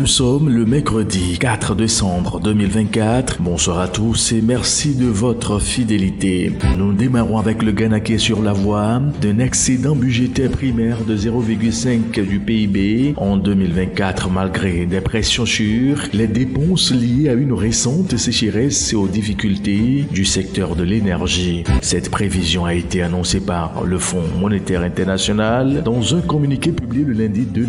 Nous sommes le mercredi 4 décembre 2024. Bonsoir à tous et merci de votre fidélité. Nous démarrons avec le Ghana qui est sur la voie d'un excédent budgétaire primaire de 0,5 du PIB en 2024 malgré des pressions sur les dépenses liées à une récente sécheresse et aux difficultés du secteur de l'énergie. Cette prévision a été annoncée par le Fonds monétaire international dans un communiqué publié le lundi 2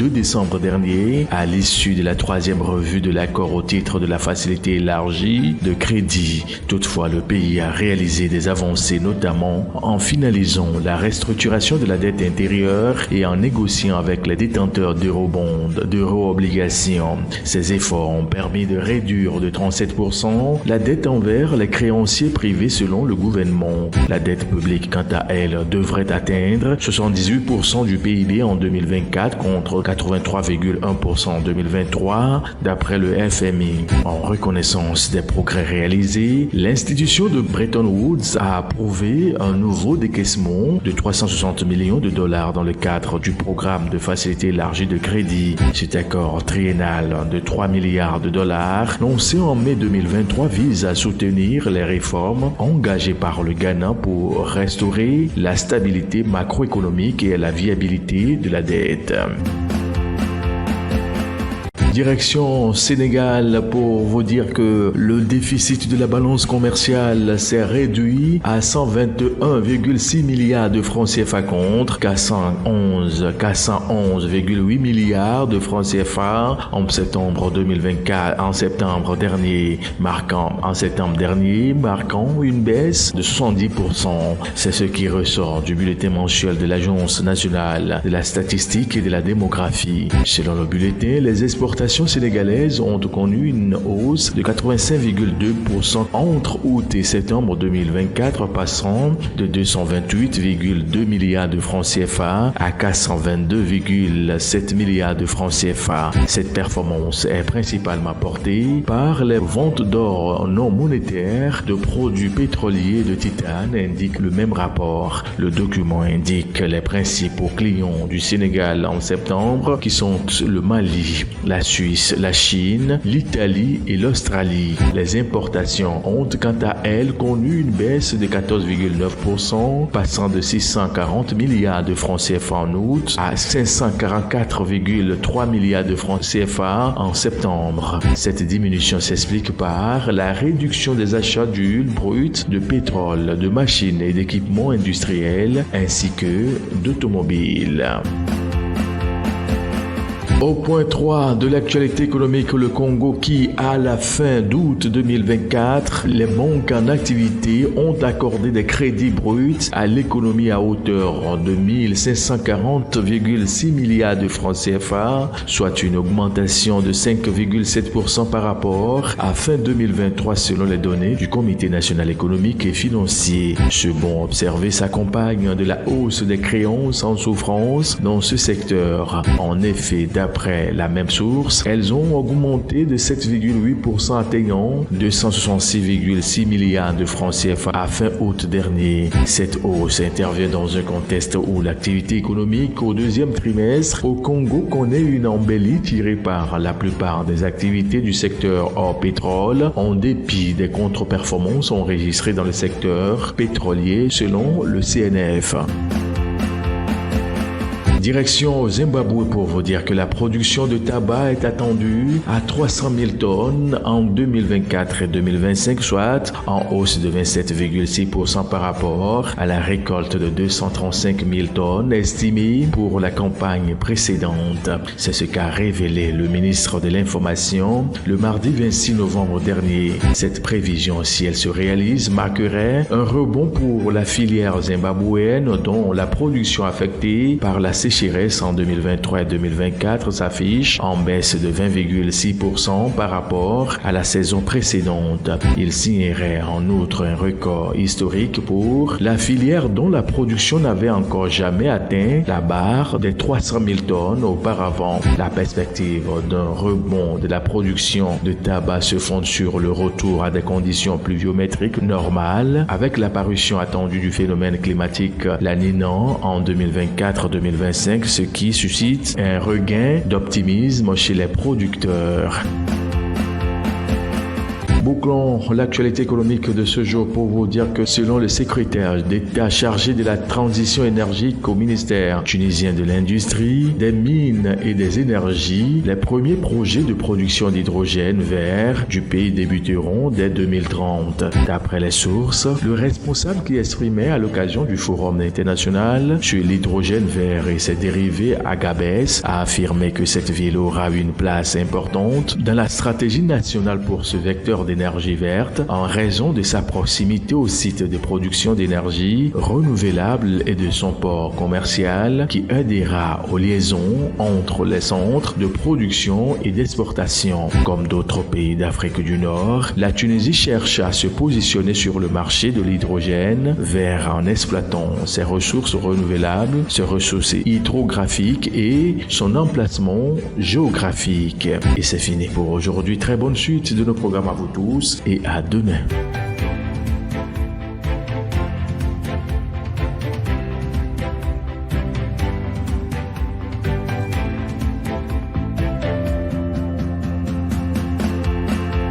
décembre dernier à l'issue de la troisième revue de l'accord au titre de la facilité élargie de crédit. Toutefois, le pays a réalisé des avancées, notamment en finalisant la restructuration de la dette intérieure et en négociant avec les détenteurs d'eurobonds, d'euro-obligations. Ces efforts ont permis de réduire de 37% la dette envers les créanciers privés selon le gouvernement. La dette publique, quant à elle, devrait atteindre 78% du PIB en 2024 contre 83,1% en 2023 d'après le FMI. En reconnaissance des progrès réalisés, l'institution de Bretton Woods a approuvé un nouveau décaissement de 360 millions de dollars dans le cadre du programme de facilité élargie de crédit. Cet accord triennal de 3 milliards de dollars lancé en mai 2023 vise à soutenir les réformes engagées par le Ghana pour restaurer la stabilité macroéconomique et la viabilité de la dette. Direction Sénégal pour vous dire que le déficit de la balance commerciale s'est réduit à 121,6 milliards de francs CFA contre 411,8 milliards de francs CFA en septembre 2024, en septembre dernier, marquant une baisse de 70%. C'est ce qui ressort du bulletin mensuel de l'Agence nationale de la statistique et de la démographie. Selon le bulletin, les exportations sénégalaises ont connu une hausse de 85,2% entre août et septembre 2024, passant de 228,2 milliards de francs CFA à 422,7 milliards de francs CFA. Cette performance est principalement portée par les ventes d'or non monétaires de produits pétroliers de titane, indique le même rapport. Le document indique les principaux clients du Sénégal en septembre qui sont le Mali, la Suisse, la Chine, l'Italie et l'Australie. Les importations ont quant à elles connu une baisse de 14,9%, passant de 640 milliards de francs CFA en août à 544,3 milliards de francs CFA en septembre. Cette diminution s'explique par la réduction des achats d'huile brute, de pétrole, de machines et d'équipements industriels ainsi que d'automobiles. Au point 3 de l'actualité économique, le Congo qui, à la fin d'août 2024, les banques en activité ont accordé des crédits bruts à l'économie à hauteur de 1540,6 milliards de francs CFA, soit une augmentation de 5,7% par rapport à fin 2023 selon les données du Comité national économique et financier. Ce bond observé s'accompagne de la hausse des créances en souffrance dans ce secteur. En effet, d'après la même source, elles ont augmenté de 7,8% atteignant 266,6 milliards de francs CFA à fin août dernier. Cette hausse intervient dans un contexte où l'activité économique au deuxième trimestre au Congo connaît une embellie tirée par la plupart des activités du secteur hors pétrole, en dépit des contre-performances enregistrées dans le secteur pétrolier selon le CNF. Direction au Zimbabwe pour vous dire que la production de tabac est attendue à 300 000 tonnes en 2024 et 2025, soit en hausse de 27,6% par rapport à la récolte de 235 000 tonnes estimée pour la campagne précédente. C'est ce qu'a révélé le ministre de l'Information le mardi 26 novembre dernier. Cette prévision, si elle se réalise, marquerait un rebond pour la filière zimbabwéenne dont la production affectée par la sécheresse en 2023 et 2024 s'affiche en baisse de 20,6% par rapport à la saison précédente. Il signerait en outre un record historique pour la filière dont la production n'avait encore jamais atteint la barre des 300 000 tonnes auparavant. La perspective d'un rebond de la production de tabac se fonde sur le retour à des conditions pluviométriques normales avec l'apparition attendue du phénomène climatique La Niña en 2024-2025 2025, ce qui suscite un regain d'optimisme chez les producteurs. Bouclons l'actualité économique de ce jour pour vous dire que selon le secrétaire d'État chargé de la transition énergique au ministère tunisien de l'Industrie, des Mines et des Énergies, les premiers projets de production d'hydrogène vert du pays débuteront dès 2030. D'après les sources, le responsable qui exprimait à l'occasion du Forum international sur l'hydrogène vert et ses dérivés à Gabès a affirmé que cette ville aura une place importante dans la stratégie nationale pour ce vecteur d'énergie verte en raison de sa proximité au site de production d'énergie renouvelable et de son port commercial qui aidera aux liaisons entre les centres de production et d'exportation. Comme d'autres pays d'Afrique du Nord, la Tunisie cherche à se positionner sur le marché de l'hydrogène vert en exploitant ses ressources renouvelables, ses ressources hydrographiques et son emplacement géographique. Et c'est fini pour aujourd'hui. Très bonne suite de nos programmes à vous tous et à demain.